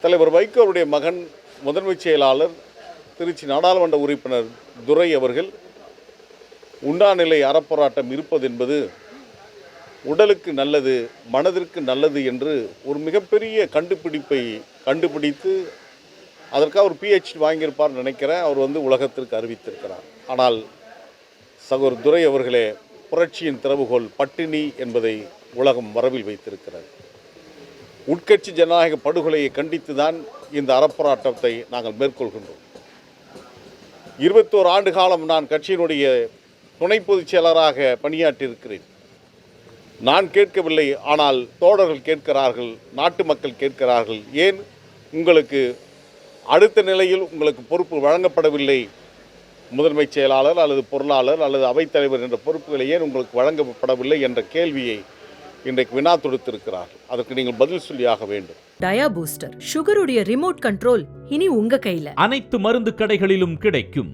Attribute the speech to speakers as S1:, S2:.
S1: தலைவர் வைகோவுடைய மகன் முதன்மைச் செயலாளர் திருச்சி நாடாளுமன்ற உறுப்பினர் துரை அவர்கள் உண்ணாநிலை அறப்போராட்டம் இருப்பது என்பது உடலுக்கு நல்லது, மனதிற்கு நல்லது என்று ஒரு மிகப்பெரிய கண்டுபிடிப்பை கண்டுபிடித்து அதற்காக ஒரு PhD வாங்கியிருப்பார் நினைக்கிறேன். அவர் உலகத்திற்கு அறிவித்திருக்கிறார். ஆனால் சகோதரர் துரை அவர்களே, புரட்சியின் திறவுகோல் பட்டினி என்பதை உலகம் வரவில் வைத்திருக்கிறது. உட்கட்சி ஜனநாயக படுகொலையை கண்டித்து தான் இந்த அறப்போராட்டத்தை நாங்கள் மேற்கொள்கின்றோம். 21 ஆண்டு காலம் நான் கட்சியினுடைய துணை பொதுச் செயலராக பணியாற்றியிருக்கிறேன். நான் கேட்கவில்லை, ஆனால் தோழர்கள் கேட்கிறார்கள், நாட்டு மக்கள் கேட்கிறார்கள். ஏன் உங்களுக்கு அடுத்த நிலையில் உங்களுக்கு பொறுப்பு வழங்கப்படவில்லை? முதன்மைச் செயலாளர் அல்லது பொருளாளர் அல்லது அவைத்தலைவர் என்ற பொறுப்புகளை ஏன் உங்களுக்கு வழங்கப்படவில்லை என்ற கேள்வியை இன்றைக்கு வினா தொடுத்திருக்கிறார்கள். அதற்கு நீங்கள் பதில் சொல்லியாக வேண்டும்.
S2: டயா பூஸ்டர் சுகருடைய ரிமோட் கண்ட்ரோல் இனி உங்க கையில.
S3: அனைத்து மருந்து கடைகளிலும் கிடைக்கும்.